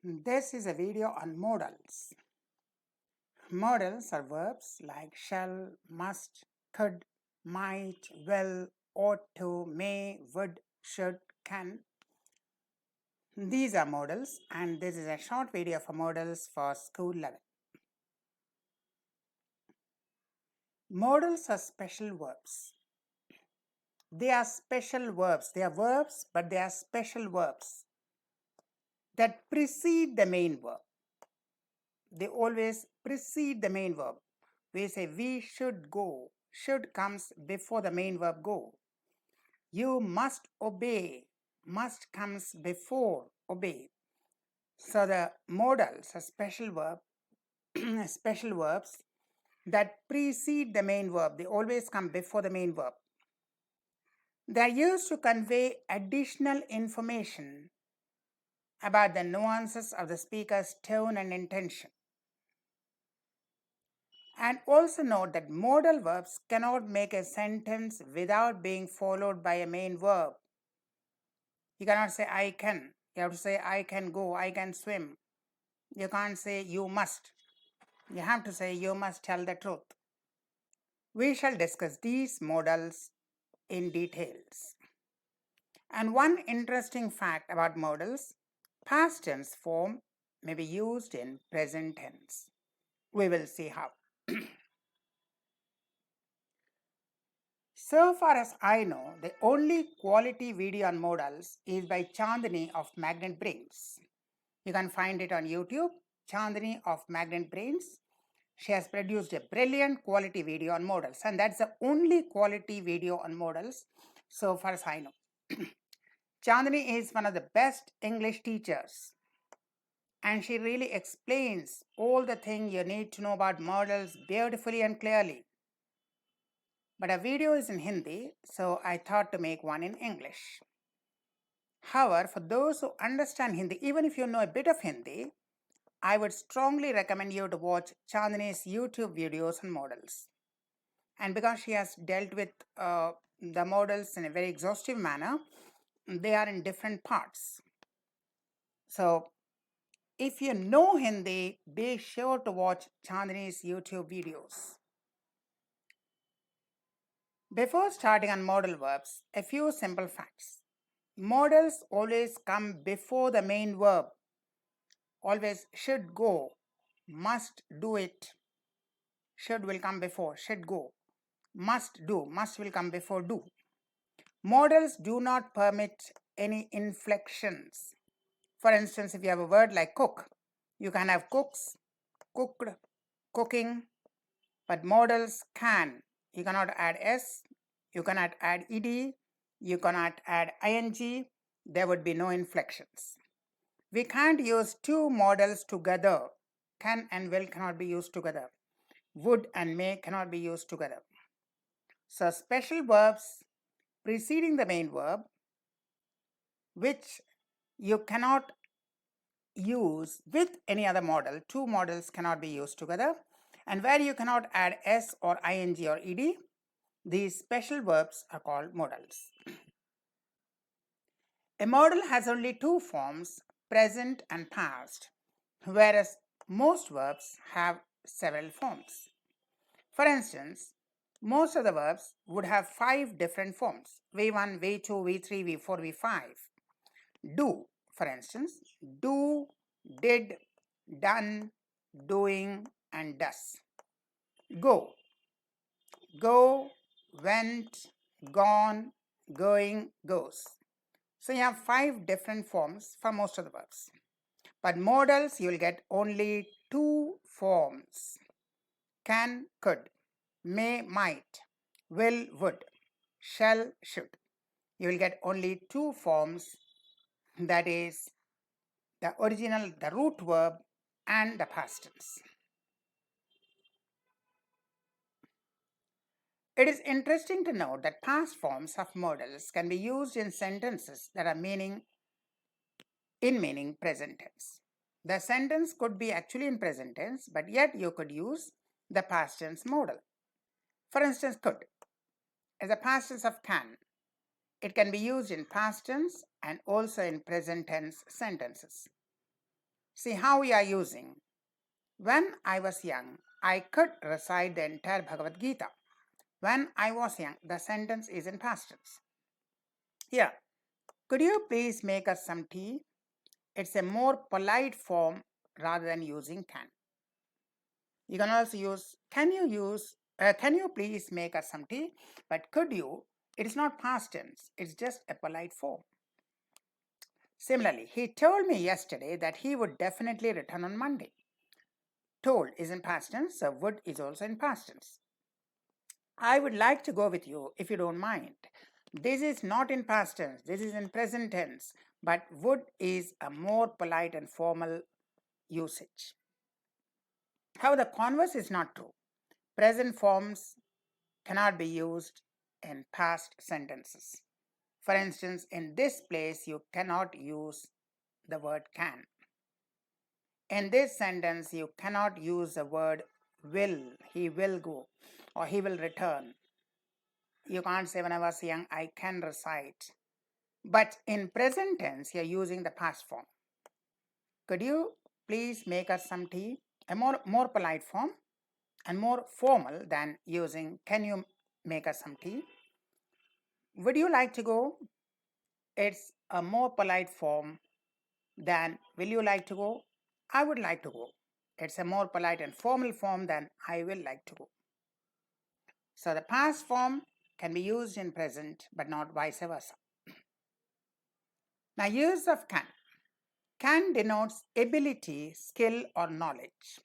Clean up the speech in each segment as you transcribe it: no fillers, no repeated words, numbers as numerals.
This is a video on modals. Modals are verbs like shall, must, could, might, will, ought to, may, would, should, can. These are modals, and this is a short video for modals for school level. Modals are special verbs. They are special verbs. They are verbs, but they are special verbs that precede the main verb. They always precede the main verb. We say we should go. Should comes before the main verb go. You must obey. Must comes before obey. So the modals are special special verbs that precede the main verb. They always come before the main verb. They are used to convey additional information about the nuances of the speaker's tone and intention. And also note that modal verbs cannot make a sentence without being followed by a main verb. You cannot say I can. You have to say I can go, I can swim. You can't say you must. You have to say you must tell the truth. We shall discuss these modals in details. And one interesting fact about modals, past tense form may be used in present tense. We will see how. So far as I know, the only quality video on modals is by Chandani of Magnet Brains. You can find it on YouTube, Chandani of Magnet Brains. She has produced a brilliant quality video on modals, and that's the only quality video on modals so far as I know. Chandani is one of the best English teachers, and she really explains all the things you need to know about modals beautifully and clearly. But a video is in Hindi, so I thought to make one in English. However, for those who understand Hindi, even if you know a bit of Hindi, I would strongly recommend you to watch Chandani's YouTube videos on modals. And because she has dealt with the modals in a very exhaustive manner, they are in different parts. So, if you know Hindi, be sure to watch Chandani's YouTube videos. Before starting on modal verbs, a few simple facts. Modals always come before the main verb. Always should go, must do it. Should will come before, should go. Must do, must will come before do. Modals do not permit any inflections. For instance, if you have a word like cook, you can have cooks, cooked, cooking, but modals can. You cannot add s, you cannot add ed, you cannot add ing, there would be no inflections. We can't use two modals together. Can and will cannot be used together. Would and may cannot be used together. So special verbs preceding the main verb, which you cannot use with any other modal, two modals cannot be used together, and where you cannot add s or ing or ed, these special verbs are called modals. A modal has only two forms, present and past, whereas most verbs have several forms. For instance, most of the verbs would have 5 different forms: V1, V2, V3, V4, V5. Do, for instance, do, did, done, doing, and does. Go, go, went, gone, going, goes. So you have 5 different forms for most of the verbs. But modals, you will get only 2 forms: can, could, may, might, will, would, shall, should. You will get only 2 forms, that is the original, the root verb, and the past tense. It is interesting to note that past forms of modals can be used in sentences that are meaning present tense. The sentence could be actually in present tense, but yet you could use the past tense modal. For instance, could is a past tense of can. It can be used in past tense and also in present tense sentences. See how we are using. When I was young, I could recite the entire Bhagavad Gita. When I was young, the sentence is in past tense. Here, could you please make us some tea? It's a more polite form rather than using can. You can also use, can you please make us some tea? But could you, it is not past tense, it's just a polite form. Similarly, he told me yesterday that he would definitely return on Monday. Told is in past tense, so would is also in past tense. I would like to go with you if you don't mind. This is not in past tense, this is in present tense, but would is a more polite and formal usage. However, the converse is not true. Present forms cannot be used in past sentences. For instance, in this place, you cannot use the word can. In this sentence, you cannot use the word will. He will go or he will return. You can't say, when I was young, I can recite. But in present tense, you're using the past form. Could you please make us some tea? A more polite form and more formal than using, can you make us some tea? Would you like to go? It's a more polite form than, will you like to go? I would like to go. It's a more polite and formal form than, I will like to go. So the past form can be used in present, but not vice versa. Now, use of can. Can denotes ability, skill, or knowledge.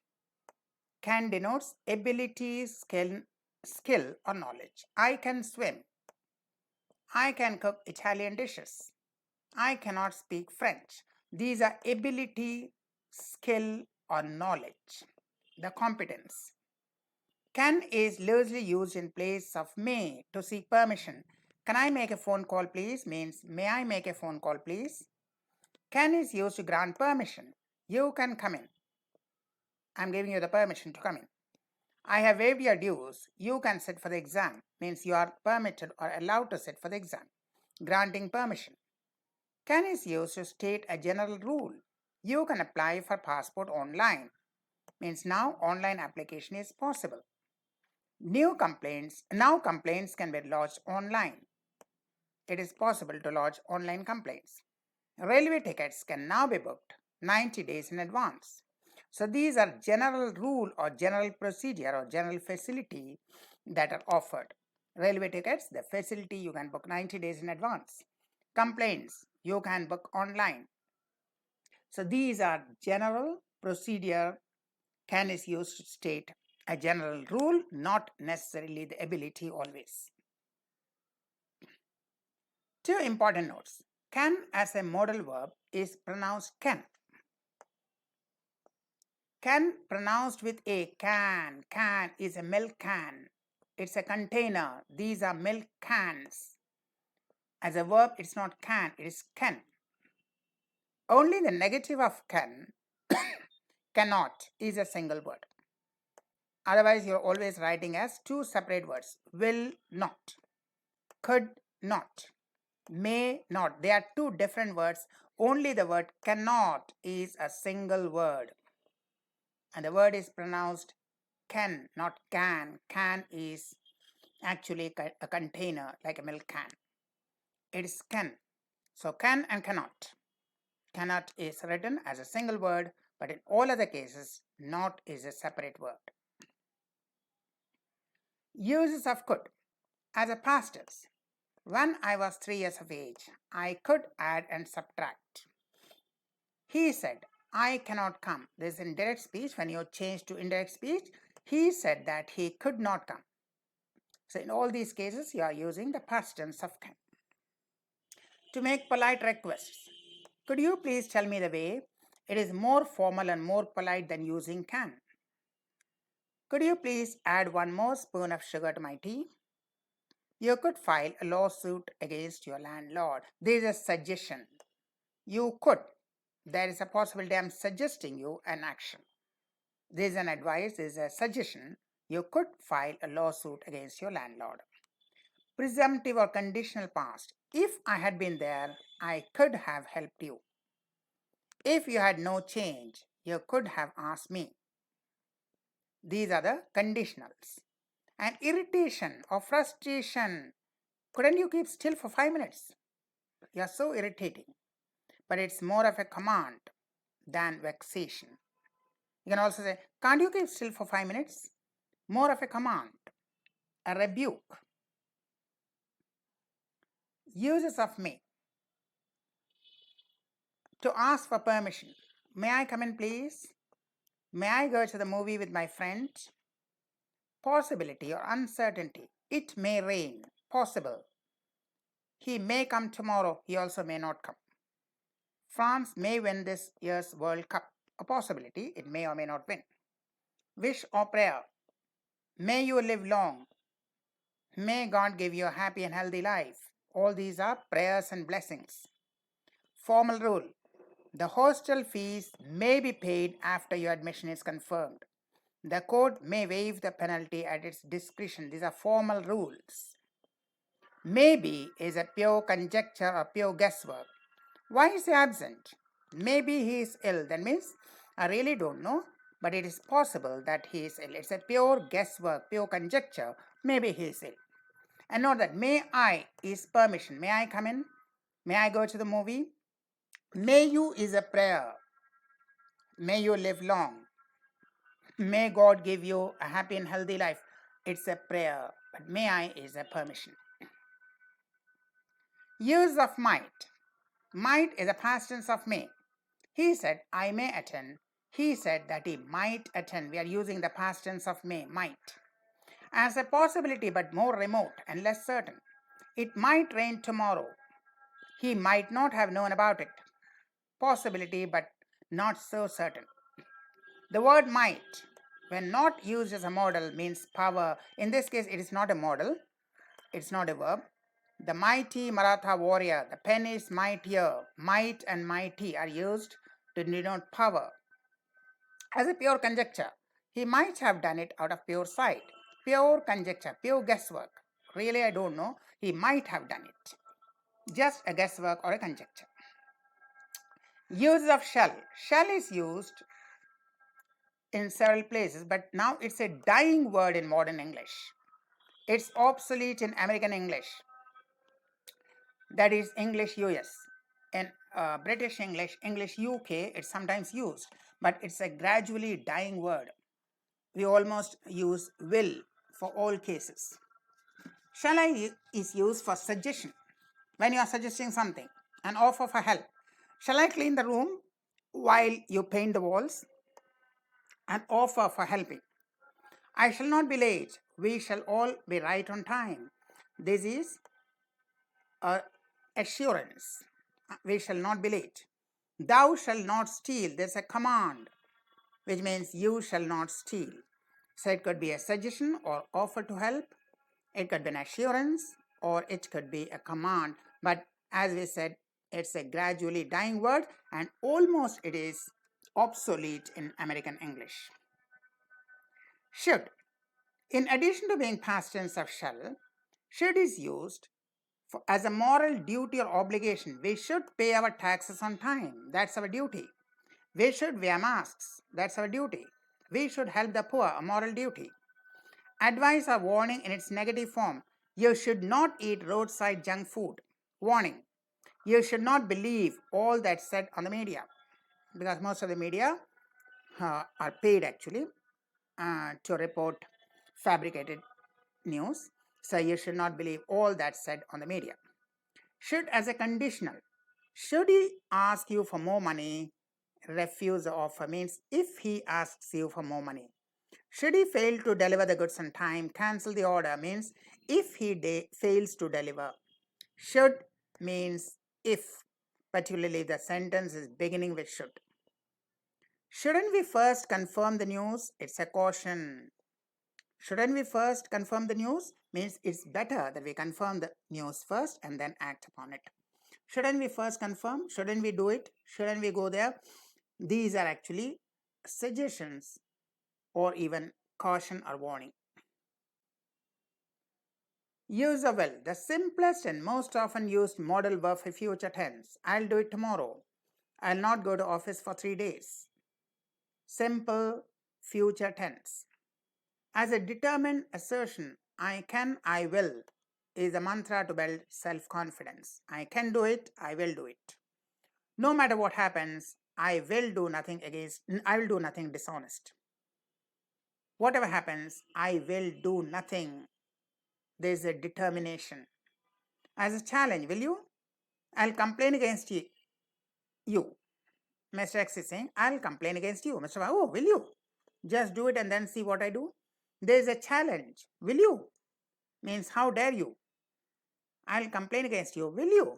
Can denotes ability, skill, or knowledge. I can swim. I can cook Italian dishes. I cannot speak French. These are ability, skill, or knowledge. The competence. Can is loosely used in place of may to seek permission. Can I make a phone call please means, may I make a phone call please? Can is used to grant permission. You can come in. I'm giving you the permission to come in. I have waived your dues. You can sit for the exam means you are permitted or allowed to sit for the exam. Granting permission. Can is used to state a general rule. You can apply for passport online means now online application is possible. Now complaints can be lodged online. It is possible to lodge online complaints. Railway tickets can now be booked 90 days in advance. So these are general rule or general procedure or general facility that are offered. Railway tickets, the facility you can book 90 days in advance. Complaints, you can book online. So these are general procedure. Can is used to state a general rule, not necessarily the ability always. Two important notes. Can as a modal verb is pronounced can. Can pronounced with a can. Can is a milk can. It's a container. These are milk cans. As a verb, it's not can, it is can. Only the negative of can, cannot, is a single word. Otherwise, you're always writing as two separate words. Will not, could not, may not. They are two different words. Only the word cannot is a single word. And the word is pronounced can, not can. Can is actually a container like a milk can. It is can. So can and cannot. Cannot is written as a single word, but in all other cases, not is a separate word. Uses of could as a past tense. When I was 3 years of age, I could add and subtract. He said, I cannot come. This is in direct speech. When you change to indirect speech, he said that he could not come. So in all these cases, you are using the past tense of can. To make polite requests, could you please tell me the way? It is more formal and more polite than using can. Could you please add one more spoon of sugar to my tea? You could file a lawsuit against your landlord. This is a suggestion. You could. There is a possibility I'm suggesting you an action. This is an advice, this is a suggestion. You could file a lawsuit against your landlord. Presumptive or conditional past. If I had been there, I could have helped you. If you had no change, You could have asked me. These are the conditionals. And irritation or frustration. Couldn't you keep still for 5 minutes? You're so irritating. But it's more of a command than vexation. You can also say, can't you keep still for 5 minutes? More of a command, a rebuke. Uses of may. To ask for permission. May I come in, please? May I go to the movie with my friend? Possibility or uncertainty. It may rain. Possible. He may come tomorrow. He also may not come. France may win this year's World Cup. A possibility. It may or may not win. Wish or prayer. May you live long. May God give you a happy and healthy life. All these are prayers and blessings. Formal rule. The hostel fees may be paid after your admission is confirmed. The court may waive the penalty at its discretion. These are formal rules. Maybe is a pure conjecture or pure guesswork. Why is he absent? Maybe he is ill. That means I really don't know, but it is possible that he is ill. It's a pure guesswork, pure conjecture. Maybe he is ill. And note that may I is permission. May I come in? May I go to the movie? May you is a prayer. May you live long. May God give you a happy and healthy life. It's a prayer. But may I is a permission. Use of might. Might is a past tense of may. He said, I may attend. He said that he might attend. We are using the past tense of may, might. As a possibility but more remote and less certain. It might rain tomorrow. He might not have known about it. Possibility but not so certain. The word might, when not used as a modal, means power. In this case, it is not a modal. It's not a verb. The mighty Maratha warrior, the pen is mightier. Might and mighty are used to denote power. As a pure conjecture, he might have done it out of pure sight. Pure conjecture, pure guesswork. Really, I don't know. He might have done it. Just a guesswork or a conjecture. Use of shall. Shall is used in several places, but now it's a dying word in modern English. It's obsolete in American English. That is English US. In British English, English UK, it's sometimes used, but it's a gradually dying word. We almost use will for all cases. Shall I is used for suggestion. When you are suggesting something, an offer for help. Shall I clean the room while you paint the walls? An offer for helping. I shall not be late. We shall all be right on time. This is an assurance. We shall not be late. Thou shalt not steal. There's a command, which means you shall not steal. So it could be a suggestion or offer to help. It could be an assurance or it could be a command. But as we said, it's a gradually dying word and almost it is obsolete in American English. Should. In addition to being past tense of shall, should is used as a moral duty or obligation. We should pay our taxes on time. That's our duty. We should wear masks. That's our duty. We should help the poor, a moral duty. Advice or warning in its negative form. You should not eat roadside junk food. Warning. You should not believe all that's said on the media. Because most of the media are paid actually to report fabricated news. So you should not believe all that's said on the media. Should as a conditional. Should he ask you for more money, refuse the offer means if he asks you for more money. Should he fail to deliver the goods on time, cancel the order means if he fails to deliver. Should means if, particularly the sentence is beginning with should. Shouldn't we first confirm the news? It's a caution. Shouldn't we first confirm the news? Means it's better that we confirm the news first and then act upon it. Shouldn't we first confirm? Shouldn't we do it? Shouldn't we go there? These are actually suggestions or even caution or warning. Use of will. The simplest and most often used modal verb for future tense. I'll do it tomorrow. I'll not go to office for 3 days. simple future tense. As a determined assertion, I can, I will is a mantra to build self-confidence. I can do it, I will do it. No matter what happens, I will do nothing dishonest. Whatever happens, I will do nothing. There is a determination. As a challenge, will you? I'll complain against you. Mr. X is saying, I'll complain against you. Mr. Y, oh, will you? Just do it and then see what I do. There is a challenge. Will you? Means, how dare you? I'll complain against you. Will you?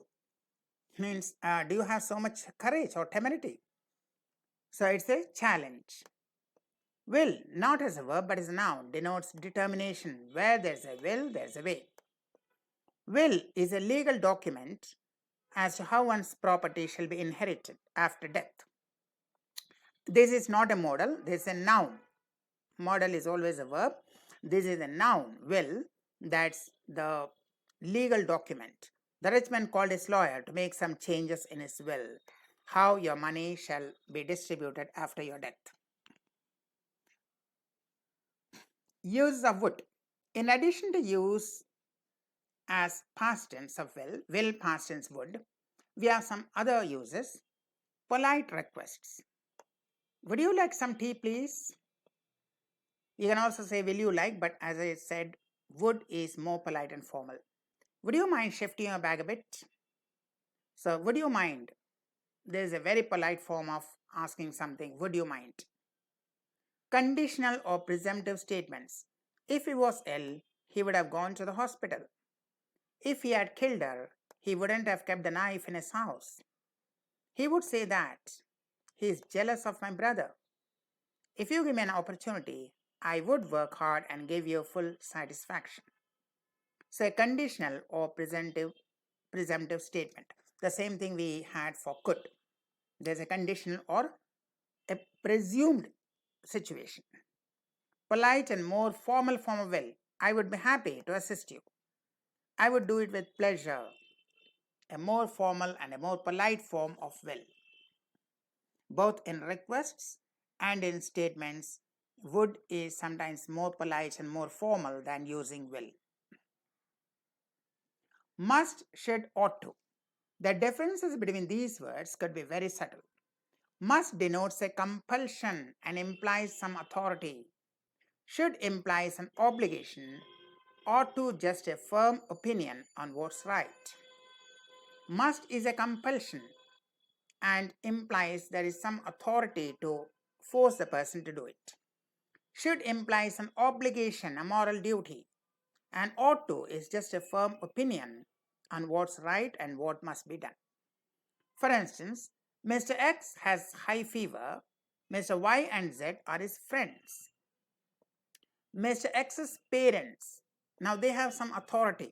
Means, do you have so much courage or temerity? So it's a challenge. Will, not as a verb but as a noun, denotes determination. Where there's a will, there's a way. Will is a legal document as to how one's property shall be inherited after death. This is not a modal, this is a noun. Modal is always a verb. This is a noun, will, that's the legal document. The rich man called his lawyer to make some changes in his will, how your money shall be distributed after your death. Use of would. In addition to use as past tense of will past tense would, we have some other uses. Polite requests. Would you like some tea, please? You can also say will you like, but as I said, would is more polite and formal. Would you mind shifting your bag a bit? So would you mind? There is a very polite form of asking something. Would you mind? Conditional or presumptive statements. If he was ill, he would have gone to the hospital. If he had killed her, he wouldn't have kept the knife in his house. He would say that he is jealous of my brother. If you give me an opportunity, I would work hard and give you full satisfaction. So a conditional or presumptive statement. The same thing we had for could. There's a conditional or a presumed situation. Polite and more formal form of will. I would be happy to assist you. I would do it with pleasure. A more formal and a more polite form of will. Both in requests and in statements, would is sometimes more polite and more formal than using will. Must, should, ought to. The differences between these words could be very subtle. Must denotes a compulsion and implies some authority. Should implies an obligation. Ought to just a firm opinion on what's right. Must is a compulsion and implies there is some authority to force the person to do it. Should implies an obligation, a moral duty, and ought to is just a firm opinion on what's right and what must be done. For instance, Mr. X has high fever. Mr. Y and Z are his friends. Mr. X's parents, now they have some authority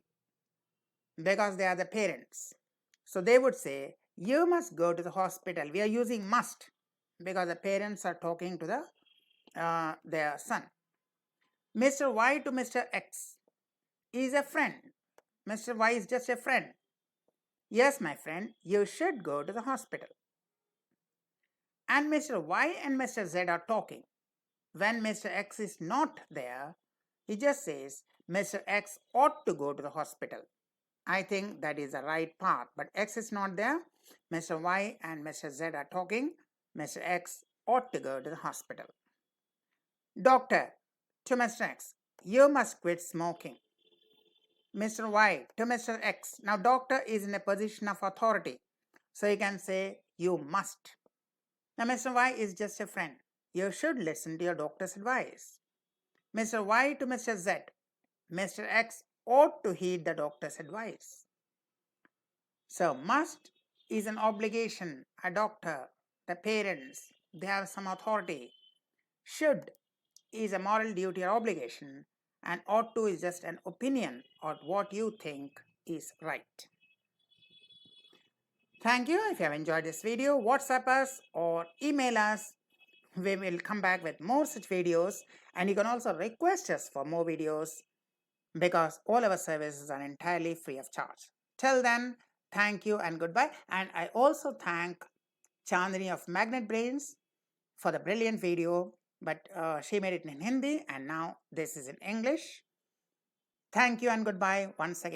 because they are the parents. So they would say, you must go to the hospital. We are using must because the parents are talking to their son. Mr. Y to Mr. X is a friend. Mr. Y is just a friend. Yes, my friend, you should go to the hospital. And Mr. Y and Mr. Z are talking. When Mr. X is not there, he just says, Mr. X ought to go to the hospital. I think that is the right path, but X is not there. Mr. Y and Mr. Z are talking. Mr. X ought to go to the hospital. Doctor to Mr. X, you must quit smoking. Mr. Y to Mr. X, now doctor is in a position of authority, so you can say you must. Now Mr. Y is just a friend. You should listen to your doctor's advice. Mr. Y to Mr. Z, Mr. X ought to heed the doctor's advice. So must is an obligation, a doctor, the parents, they have some authority. Should is a moral duty or obligation, and ought to is just an opinion or what you think is right. Thank you. If you have enjoyed this video, WhatsApp us or email us. We will come back with more such videos, and you can also request us for more videos because all our services are entirely free of charge. Till then, thank you and goodbye. And I also thank Chandni of Magnet Brains for the brilliant video, but she made it in Hindi and now this is in English. Thank you and goodbye once again.